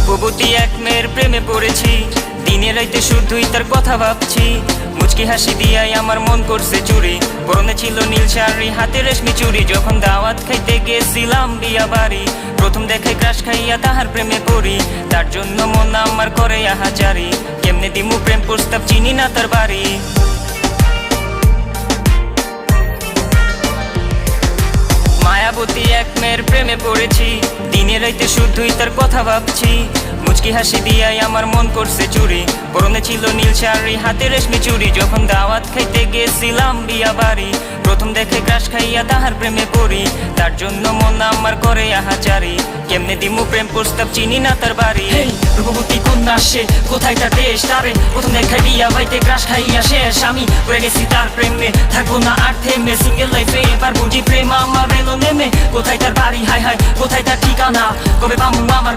রূপবতী এক মেয়ের প্রেমে পড়েছি, দিনে রাইতে শুধুই তার কথা ভাবছি। মুচকি হাসি দিয়াই আমার মন করছে চুরি, পরনে ছিল নীল শাড়ি, হাতে রেশমি চুড়ি। যখন দাওয়াত খাইতে গেছিলাম বিয়া বাড়ি, প্রথম দেখে ক্রাশ খাইয়া তাহার প্রেমে পড়ি। তার জন্য মন আমার করে আহাজারি, কেমনে দিমু প্রেম প্রস্তাব, চিনি না তার বাড়ি। মায়াবতী এক মেয়ের প্রেমে পড়েছি, দিনে রাইতে শুধুই তার কথা ভাবছি। মুচকি হাসি দিয়াই আমার মন করছে চুরি, পরনে ছিল নীল শাড়ি, হাতে রেশমি চুড়ি। যখন দাওয়াত খাইতে গেছিলাম বিয়া বাড়ি, প্রথম দেখে ক্রাশ খাইয়া তাহার প্রেমে পড়ি। তার জন্য মন আমার করে আহাজারি, কেমনে দিমু প্রেম প্রস্তাব, চিনি না তার বাড়ি। রূপবতী কন্যা সে, কোথায় তার দেশ? তারে প্রথম দেখাই বিয়া বাইতে ক্রাশ খাইয়া শেষ। আমি পড়ে গেছি তার প্রেমে, থাকবো না আর থেমে। সিঙ্গেল লাইফে এবার বুঝি প্রেম আমার এলো নেমে। কোথায় তার বাড়ি, হায় হায় কোথায় তার ঠিকানা, কবে পামু আমার